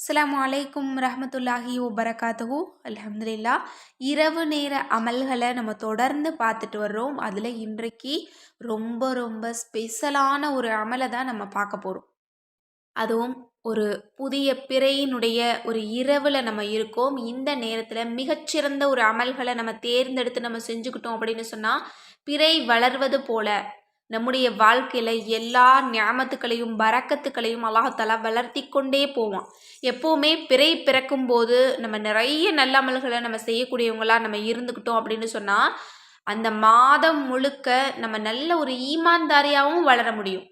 அஸ்ஸலாமு அலைக்கும் ரஹ்மத்துல்லாஹி வபரகாத்துஹு. அல்ஹம்துலில்லா. இரவு நேர அமல்களை நம்ம தொடர்ந்து பார்த்துட்டு வர்றோம். அதில் இன்றைக்கு ரொம்ப ரொம்ப ஸ்பெஷலான ஒரு அமலை தான் நம்ம பார்க்க போகிறோம். அதுவும் ஒரு புதிய பிறையினுடைய ஒரு இரவில் நம்ம இருக்கோம். இந்த நேரத்தில் மிகச்சிறந்த ஒரு அமல்களை நம்ம தேர்ந்தெடுத்து நம்ம செஞ்சுக்கிட்டோம் அப்படின்னு சொன்னால், பிறை வளர்வது போல நம்முடைய வாழ்க்கையில் எல்லா ஞாபகத்துக்களையும் பறக்கத்துக்களையும் அல்லாஹாலா வளர்த்தி கொண்டே போவான். எப்போவுமே பிறை பிறக்கும் போது நம்ம நிறைய நல்ல அமல்களை நம்ம செய்யக்கூடியவங்களாக நம்ம இருந்துக்கிட்டோம் அப்படின்னு சொன்னால், அந்த மாதம் முழுக்க நம்ம நல்ல ஒரு ஈமான்தாரியாகவும் வளர முடியும்.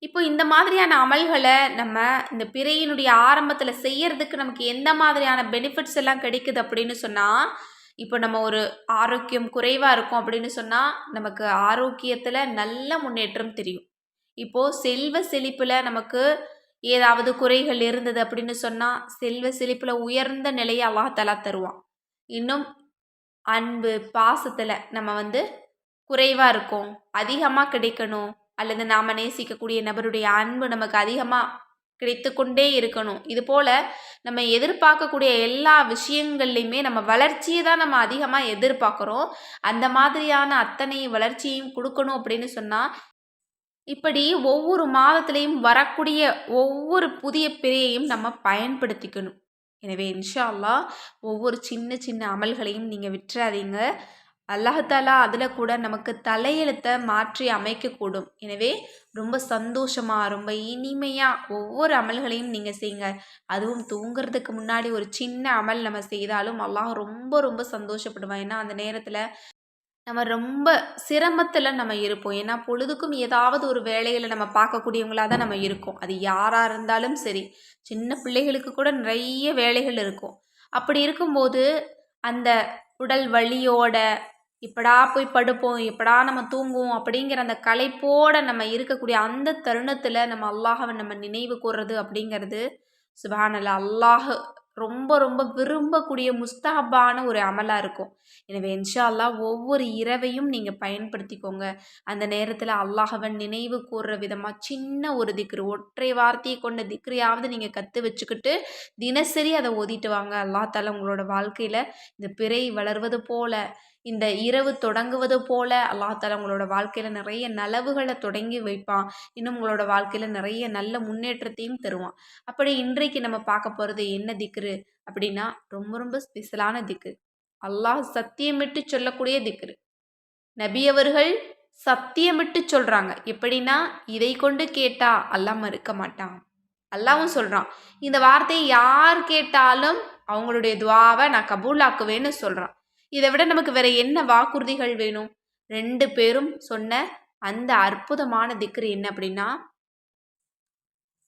இப்போ இந்த மாதிரியான அமல்களை நம்ம இந்த பிறையினுடைய ஆரம்பத்தில் செய்யறதுக்கு நமக்கு எந்த மாதிரியான பெனிஃபிட்ஸ் எல்லாம் கிடைக்குது அப்படின்னு சொன்னால், இப்போ நம்ம ஒரு ஆரோக்கியம் குறைவாக இருக்கும் அப்படின்னு சொன்னால் நமக்கு ஆரோக்கியத்தில் நல்ல முன்னேற்றம் தெரியும். இப்போது செல்வ செழிப்பில் நமக்கு ஏதாவது குறைகள் இருந்தது அப்படின்னு சொன்னால் செல்வ செழிப்பில் உயர்ந்த நிலையை அல்லாஹ் தருவான். இன்னும் அன்பு பாசத்தில் நம்ம குறைவாக இருக்கும், அதிகமாக கிடைக்கணும், அல்லது நாம் நேசிக்கக்கூடிய நபருடைய அன்பு நமக்கு அதிகமாக கிடைத்து கொண்டே இருக்கணும். இது போல் நம்ம எதிர்பார்க்கக்கூடிய எல்லா விஷயங்கள்லையுமே நம்ம வளர்ச்சியை தான் நம்ம அதிகமாக எதிர்பார்க்குறோம். அந்த மாதிரியான அத்தனை வளர்ச்சியையும் கொடுக்கணும் அப்படின்னு சொன்னால், இப்படி ஒவ்வொரு மாதத்துலேயும் வரக்கூடிய ஒவ்வொரு புதிய பிறையையும் நம்ம பயன்படுத்திக்கணும். எனவே இன்ஷா அல்லாஹ் ஒவ்வொரு சின்ன சின்ன அமல்களையும் நீங்கள் விட்டுறாதீங்க. அல்லாஹாலா அதில் கூட நமக்கு தலையெழுத்தை மாற்றி அமைக்கக்கூடும். எனவே ரொம்ப சந்தோஷமாக ரொம்ப இனிமையாக ஒவ்வொரு அமல்களையும் நீங்கள் செய்யுங்க. அதுவும் தூங்குறதுக்கு முன்னாடி ஒரு சின்ன அமல் நம்ம செய்தாலும் அல்லாஹ் ரொம்ப ரொம்ப சந்தோஷப்படுவான். ஏன்னா அந்த நேரத்தில் நம்ம ரொம்ப சிரமத்தில் நம்ம இருப்போம். ஏன்னா பொழுதுக்கும் ஏதாவது ஒரு வேலைகளை நம்ம பார்க்கக்கூடியவங்களாக தான் நம்ம இருக்கோம். அது யாராக இருந்தாலும் சரி, சின்ன பிள்ளைகளுக்கு கூட நிறைய வேலைகள் இருக்கும். அப்படி இருக்கும்போது அந்த உடல் வலியோட எப்படா போய் படுப்போம், எப்படா நம்ம தூங்குவோம் அப்படிங்கிற அந்த களைப்போட நம்ம இருக்கக்கூடிய அந்த தருணத்தில் நம்ம அல்லாஹவை நம்ம நினைவு கூர்றது அப்படிங்கிறது சுப்ஹானல்லாஹ், அல்லாஹ் ரொம்ப ரொம்ப விரும்பக்கூடிய முஸ்தஹப்பான ஒரு அமலாக இருக்கும். எனவே இன்ஷா அல்லாஹ் ஒவ்வொரு இரவையும் நீங்கள் பயன்படுத்திக்கோங்க. அந்த நேரத்தில் அல்லாஹவன் நினைவு கூர்ற விதமாக சின்ன ஒரு திக்ரு, ஒற்றை வார்த்தையை கொண்ட திக்ரையாவது நீங்கள் கற்று வச்சுக்கிட்டு தினசரி அதை ஓதிட்டு வாங்க. அல்லாஹ் தாலா உங்களோட வாழ்க்கையில் இந்த பிறை வளர்வது போல, இந்த இரவு தொடங்குவது போல அல்லாஹ் தாலா உங்களோட வாழ்க்கையில் நிறைய நலவுகளை தொடங்கி வைப்பான். இன்னும் உங்களோட வாழ்க்கையில் நிறைய நல்ல முன்னேற்றத்தையும் தருவான். அப்படி இன்றைக்கு நம்ம பார்க்க போகிறது என்ன திக்ரு அப்படின்னா, ரொம்ப ரொம்ப ஸ்பெஷலான திக்ரு. அல்லாஹ் சத்தியமிட்டு சொல்லக்கூடிய திக்ரு. நபி அவர்கள் சத்தியமிட்டு சொல்கிறாங்க. எப்படின்னா, இதை கொண்டு கேட்டா அல்லாஹ் மறுக்க மாட்டான். அல்லாவும் சொல்கிறான், இந்த வார்த்தையை யார் கேட்டாலும் அவங்களுடைய துவாவை நான் கபூலாக்குவேன்னு சொல்கிறான். இதை விட நமக்கு வேற என்ன வாக்குறுதிகள் வேணும்? 2 பேரும் சொன்ன அந்த அற்புதமான திக்ரு என்ன அப்படின்னா,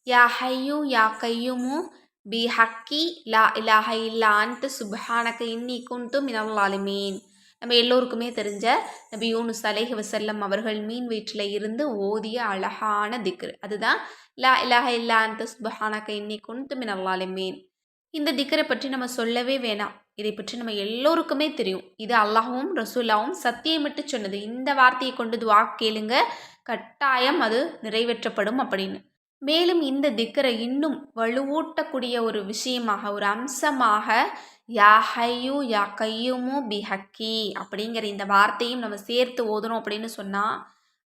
யா ஹையூ யா கையூமு பி ஹக்கி லா இலாஹ இல்லா அன்த சுப்ஹானக இன்னி குன்து மினல் ஸாலிமீன். நம்ம எல்லோருக்குமே தெரிஞ்ச நபி யூனுஸ் அலைஹி வஸல்லம் அவர்கள் மீன் வயிற்றில் இருந்து ஓதிய அழகான திக்ரு. அதுதான் லா இலாஹ இல்லா அன்த சுப்ஹானக இன்னி குன்து மினல் ஸாலிமீன். இந்த திக்கரை பற்றி நம்ம சொல்லவே வேணாம். இதை பற்றி நம்ம எல்லோருக்குமே தெரியும். இது அல்லாஹ்வும் ரசூலாவும் சத்தியமிட்டு சொன்னது. இந்த வார்த்தையை கொண்டு துஆ கேளுங்க, கட்டாயம் அது நிறைவேற்றப்படும் அப்படின்னு. மேலும் இந்த திக்கரை இன்னும் வலுவூட்டக்கூடிய ஒரு விஷயமாக, ஒரு அம்சமாக யா ஹையூ யா கையூமு பி ஹக்கி அப்படிங்கிற இந்த வார்த்தையும் நம்ம சேர்த்து ஓதணும் அப்படின்னு சொன்னால்,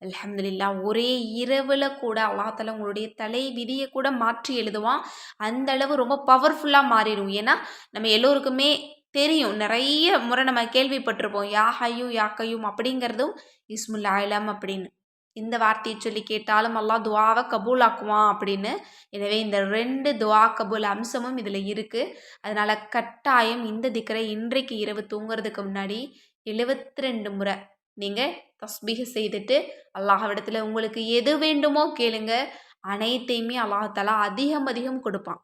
அல்ஹம்துலில்லாஹ் ஒரே இரவில் கூட அல்லாஹ் தஆலா உங்களுடைய தலை விதியை கூட மாற்றி எழுதுவான். அந்த அளவு ரொம்ப பவர்ஃபுல்லாக மாறிடும். ஏன்னா நம்ம எல்லோருக்குமே தெரியும், நிறைய முறை நம்ம கேள்விப்பட்டிருப்போம், யா ஹையூ யா கையூம் அப்படிங்கிறதும் இஸ்முல் ஆலம் அப்படின்னு. இந்த வார்த்தையை சொல்லி கேட்டாலும் அல்லாஹ் துஆவை கபூலாக்குவான் அப்படின்னு. எனவே இந்த 2 துஆ கபூல் அம்சமும் இதில் இருக்குது. அதனால் கட்டாயம் இந்த திக்ரை இன்றைக்கு இரவு தூங்குறதுக்கு முன்னாடி 72 முறை நீங்கள் தஸ்பீஹ் செய்துட்டு அல்லாஹ்விடத்தில் உங்களுக்கு எது வேண்டுமோ கேளுங்க. அனைத்தையுமே அல்லாஹ் தஆலா அதிகம் அதிகம் கொடுப்பான்.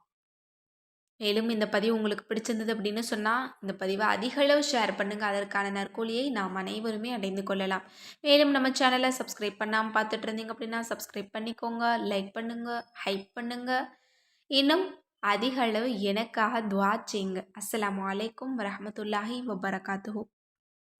மேலும் இந்த பதிவு உங்களுக்கு பிடிச்சிருந்தது அப்படின்னு சொன்னால் இந்த பதிவை அதிகளவு ஷேர் பண்ணுங்கள். அதற்கான நற்கூலியை நாம் அனைவருமே அடைந்து கொள்ளலாம். மேலும் நம்ம சேனலை சப்ஸ்கிரைப் பண்ணாமல் பார்த்துட்டு இருந்தீங்க அப்படின்னா சப்ஸ்கிரைப் பண்ணிக்கோங்க, லைக் பண்ணுங்கள், ஹைப் பண்ணுங்கள். இன்னும் அதிக அளவு எனக்காக துஆ செய்யுங்க. அஸ்ஸலாமு அலைக்கும் வரஹ்மத்துல்லாஹி வபரகாத்துஹு.